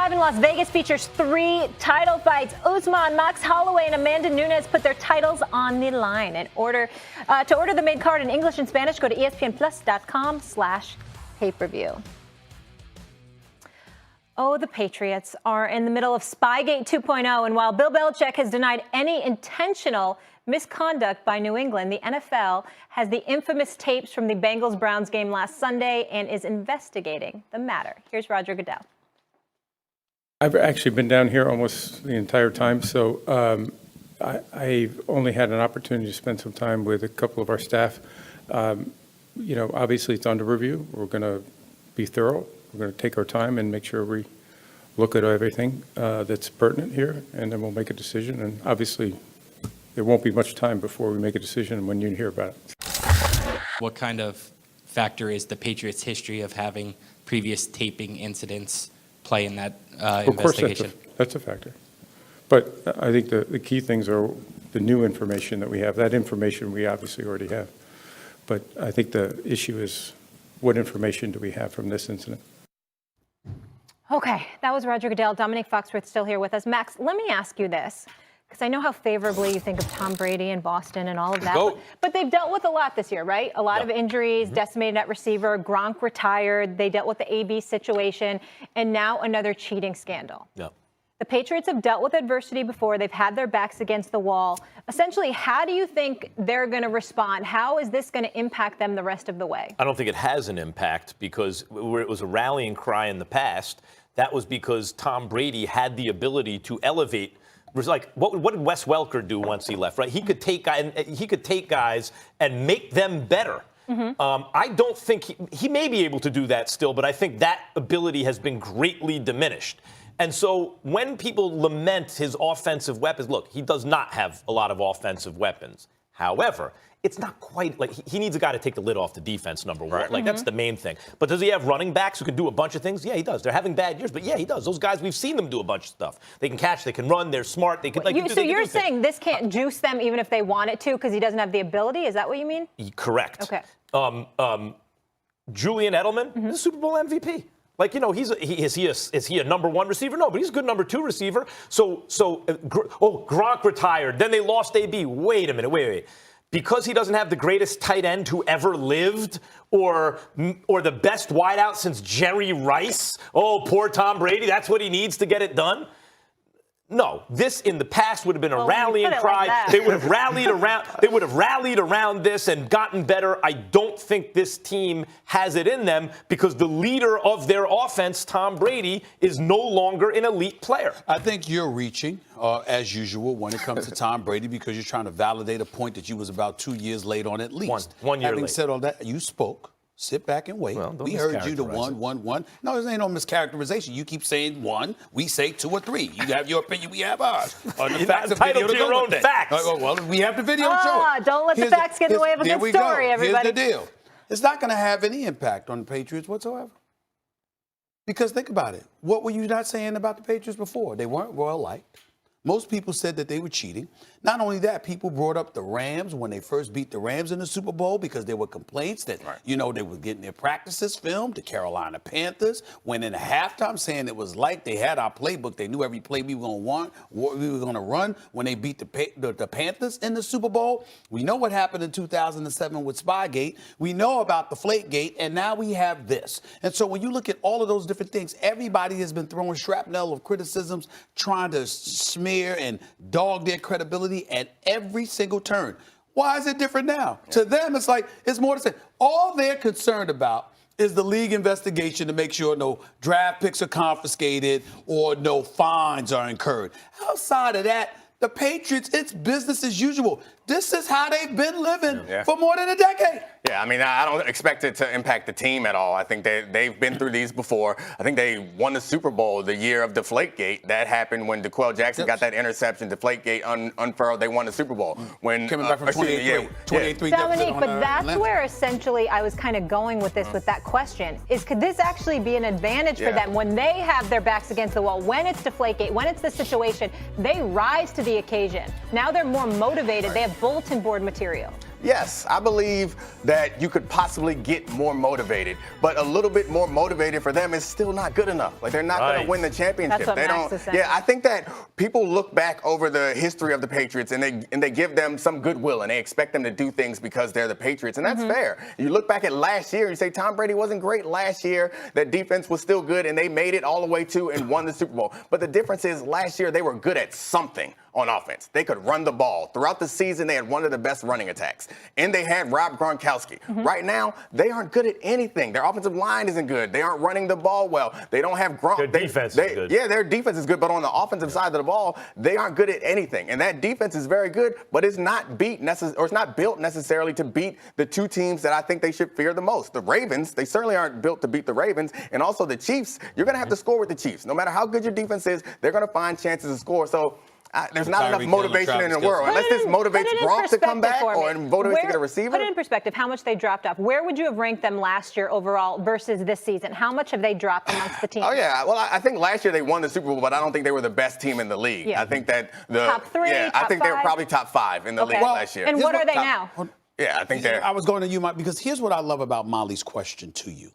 Live in Las Vegas features 3 title fights. Usman, Max Holloway, and Amanda Nunes put their titles on the line. To order the main card in English and Spanish, go to espnplus.com/pay-per-view. Oh, the Patriots are in the middle of Spygate 2.0, and while Bill Belichick has denied any intentional misconduct by New England, the NFL has the infamous tapes from the Bengals-Browns game last Sunday and is investigating the matter. Here's Roger Goodell. I've actually been down here almost the entire time, so I've only had an opportunity to spend some time with a couple of our staff. Obviously it's under review. We're going to be thorough. We're going to take our time and make sure we look at everything that's pertinent here, and then we'll make a decision. And obviously, there won't be much time before we make a decision when you hear about it. What kind of factor is the Patriots' history of having previous taping incidents play in that investigation? Of course, that's a factor. But I think the key things are the new information that we have. That information we obviously already have. But I think the issue is what information do we have from this incident? Okay, that was Roger Goodell. Dominique Foxworth still here with us. Max, let me ask you this, because I know how favorably you think of Tom Brady and Boston and all of that. But they've dealt with a lot this year, right? A lot of injuries, decimated at receiver, Gronk retired, they dealt with the AB situation, and now another cheating scandal. Yep. The Patriots have dealt with adversity before. They've had their backs against the wall. Essentially, how do you think they're going to respond? How is this going to impact them the rest of the way? I don't think it has an impact because where it was a rallying cry in the past, that was because Tom Brady had the ability to elevate. It was like, what did Wes Welker do once he left, right? He could take guys and make them better. I don't think he may be able to do that still, but I think that ability has been greatly diminished. And so when people lament his offensive weapons, look, he does not have a lot of offensive weapons. However, it's not quite like he needs a guy to take the lid off the defense, number one. Right. Like, that's the main thing. But does he have running backs who can do a bunch of things? Yeah, he does. They're having bad years, but yeah, he does. Those guys, we've seen them do a bunch of stuff. They can catch, they can run, they're smart, they can So you're saying this can't juice them even if they want it to because he doesn't have the ability? Is that what you mean? Correct. Okay. Julian Edelman is a Super Bowl MVP. Like, is he a number 1 receiver? No, but he's a good number 2 receiver. Gronk retired. Then they lost AB. Wait a minute. Because he doesn't have the greatest tight end who ever lived or the best wideout since Jerry Rice. Oh, poor Tom Brady. That's what he needs to get it done. No, this in the past would have been a rallying cry. Like they would have rallied around. They would have rallied around this and gotten better. I don't think this team has it in them because the leader of their offense, Tom Brady, is no longer an elite player. I think you're reaching, as usual, when it comes to Tom Brady because you're trying to validate a point that you was about 2 years late on at least. One year late. Having said all that, you spoke. Sit back and wait. Well, we heard you to 1. No, there ain't no mischaracterization. You keep saying 1. We say 2 or 3. You have your opinion. We have ours. You're entitled to your own facts. Well, we have the video to show it. Don't let the facts get in the way of a good story, everybody. Here's the deal. It's not going to have any impact on the Patriots whatsoever. Because think about it. What were you not saying about the Patriots before? They weren't well-liked. Most people said that they were cheating. Not only that, people brought up the Rams when they first beat the Rams in the Super Bowl because there were complaints that, they were getting their practices filmed. The Carolina Panthers went in at halftime saying it was like they had our playbook. They knew every play we were going to run when they beat the Panthers in the Super Bowl. We know what happened in 2007 with Spygate. We know about the Deflategate, and now we have this. And so when you look at all of those different things, everybody has been throwing shrapnel of criticisms, trying to smear and dog their credibility at every single turn. Why is it different now? Yeah. To them, it's like, it's more to say. All they're concerned about is the league investigation to make sure no draft picks are confiscated or no fines are incurred. Outside of that, the Patriots, it's business as usual. This is how they've been living for more than a decade. Yeah, I mean, I don't expect it to impact the team at all. I think they've been through these before. I think they won the Super Bowl the year of Deflategate. That happened when DeQuell Jackson got that interception. Deflategate unfurled. They won the Super Bowl. When coming back from 28-3 Dominique, but that's where essentially I was kind of going with this, with that question, is could this actually be an advantage for them when they have their backs against the wall, when it's Deflategate, when it's the situation, they rise to the occasion. Now they're more motivated. They have bulletin board material. yes, I believe that you could possibly get more motivated, but a little bit more motivated for them is still not good enough. Like, they're not going to win the championship. That's what They Max don't. is saying. Yeah, I think that people look back over the history of the Patriots and they give them some goodwill and they expect them to do things because they're the Patriots, and that's fair. You look back at last year, you say Tom Brady wasn't great last year. That defense was still good, and they made it all the way to and won the Super Bowl. But the difference is last year they were good at something on offense. They could run the ball. Throughout the season, they had one of the best running attacks. And they had Rob Gronkowski. Right now, they aren't good at anything. Their offensive line isn't good. They aren't running the ball well. They don't have Gronk. Their defense is good. Yeah, their defense is good, but on the offensive side of the ball, they aren't good at anything. And that defense is very good, but it's not it's not built necessarily to beat the two teams that I think they should fear the most. The Ravens, they certainly aren't built to beat the Ravens. And also the Chiefs, you're going to have to score with the Chiefs. No matter how good your defense is, they're going to find chances to score. So there's not enough motivation in the world. Unless this motivates Gronk to come back or motivates to get a receiver. Put it in perspective, how much they dropped off. Where would you have ranked them last year overall versus this season? How much have they dropped amongst the teams? Oh, yeah. Well, I think last year they won the Super Bowl, but I don't think they were the best team in the league. Yeah. I think that top three, yeah, top I think five? they were probably top 5 in the league last year. And what are they now? Yeah, I think they're. I was going to you, Mike, because here's what I love about Molly's question to you.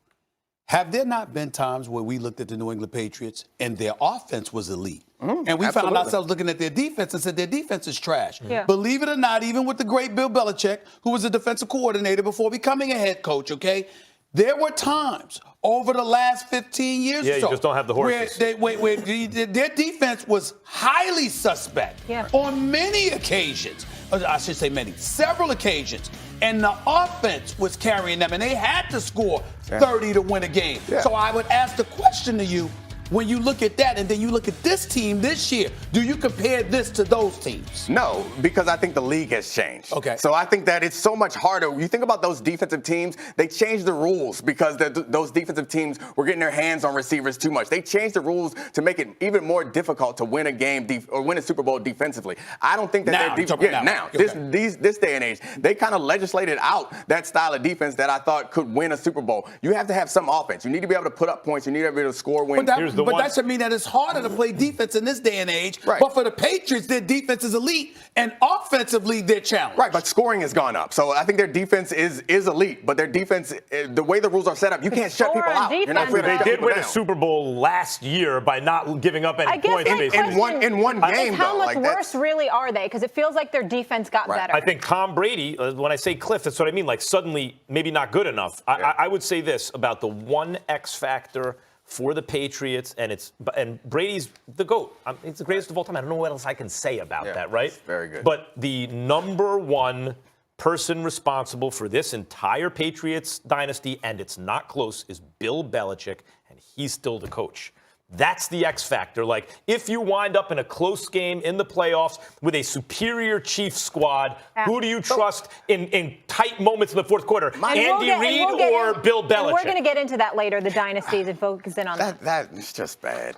Have there not been times where we looked at the New England Patriots and their offense was elite? And we found ourselves looking at their defense and said their defense is trash. Yeah. Believe it or not, even with the great Bill Belichick, who was a defensive coordinator before becoming a head coach, okay, there were times over the last 15 years Yeah, or so you just don't have the horses. where their defense was highly suspect on many occasions. I should say many, several occasions. And the offense was carrying them, and they had to score 30 to win a game. So I would ask the question to you, when you look at that and then you look at this team this year, do you compare this to those teams? No, because I think the league has changed. Okay. So I think that it's so much harder. You think about those defensive teams, they changed the rules because those defensive teams were getting their hands on receivers too much. They changed the rules to make it even more difficult to win a game or win a Super Bowl defensively. I don't think that this day and age, they kind of legislated out that style of defense that I thought could win a Super Bowl. You have to have some offense. You need to be able to put up points. You need to be able to score wins. But that should mean that it's harder to play defense in this day and age. Right. But for the Patriots, their defense is elite, and offensively, they're challenged. Right, but scoring has gone up. So I think their defense is elite, but their defense, the way the rules are set up, you can't shut people out. You're not free to They shut did people win down. a Super Bowl last year by not giving up any points. In one game, how though. much worse really are they? Because it feels like their defense got better. I think Tom Brady, when I say Cliff, that's what I mean, like suddenly maybe not good enough. I would say this about the one X factor for the Patriots, and Brady's the GOAT. He's the greatest of all time. I don't know what else I can say about that, right? Very good. But the number one person responsible for this entire Patriots dynasty, and it's not close, is Bill Belichick, and he's still the coach. That's the X factor. Like, if you wind up in a close game in the playoffs with a superior Chiefs squad, who do you trust in tight moments in the fourth quarter? Andy Reid or Bill Belichick? And we're going to get into that later, the dynasties, and focus in on that. That is just bad.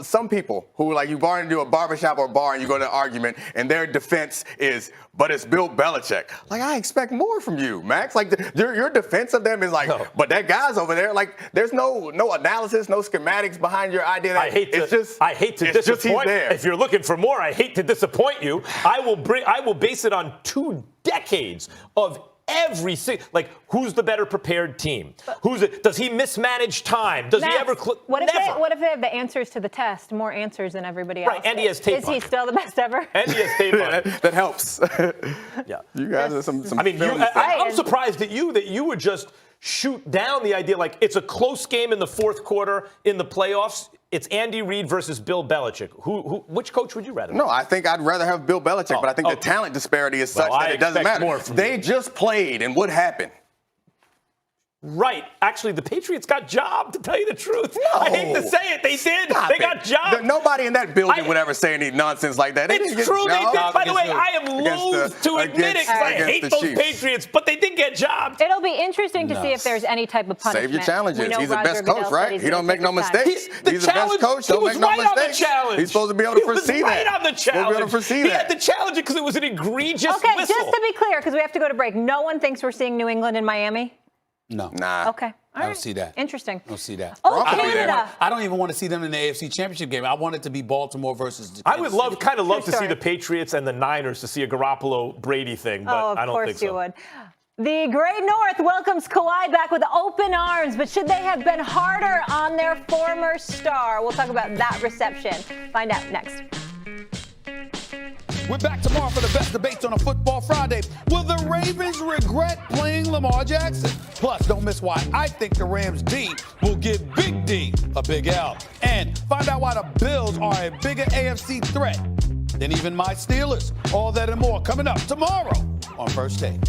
Some people who, like, you bar into a barbershop or bar and you go to an argument and their defense is, but it's Bill Belichick. Like, I expect more from you, Max. Like, your defense of them is like, but that guy's over there. Like, there's no analysis, no schematics behind your idea. I hate to disappoint. If you're looking for more, I hate to disappoint you. I will base it on 2 decades of every single, like, who's the better prepared team? Does he mismanage time? Does Max, he ever? What if they have the answers to the test, more answers than everybody else? Right, and he has tape. Is he still the best ever? And he has tape on. That helps. Yeah, you guys are some. I mean, I'm surprised at you that you would just shoot down the idea like it's a close game in the fourth quarter in the playoffs. It's Andy Reid versus Bill Belichick. Which coach would you rather? No, I think I'd rather have Bill Belichick, but I think the talent disparity is such that it doesn't matter. They just played, and what happened? Right. Actually, the Patriots got jobbed, to tell you the truth. No. I hate to say it. They did. They got jobbed. Nobody in that building would ever say any nonsense like that. It's true. They did. By the way, I am loath to admit it because I hate those Patriots, but they did get jobbed. It'll be interesting to see if there's any type of punishment. Save your challenges. He's the best coach, right? He don't make no mistakes. He's the best coach. Don't make no mistakes. He's supposed to be able to foresee that. Right on the challenge. He had to challenge it because it was an egregious whistle. Okay, just to be clear, because we have to go to break, no one thinks we're seeing New England in Miami? No. Nah. Okay. All I don't right. see that. Interesting. I don't see that. Oh, I don't even Canada. want- I don't even want to see them in the AFC Championship game. I want it to be Baltimore versus the I would love to see story. the Patriots and the Niners to see a Garoppolo Brady thing, but Oh, of I don't course think so. you would. The Great North welcomes Kawhi back with open arms, but should they have been harder on their former star? We'll talk about that reception. Find out next. We're back tomorrow for the best debates on a Football Friday. Will the Ravens regret playing Lamar Jackson? Plus, don't miss why I think the Rams D will give Big D a big L. And find out why the Bills are a bigger AFC threat than even my Steelers. All that and more coming up tomorrow on First Take.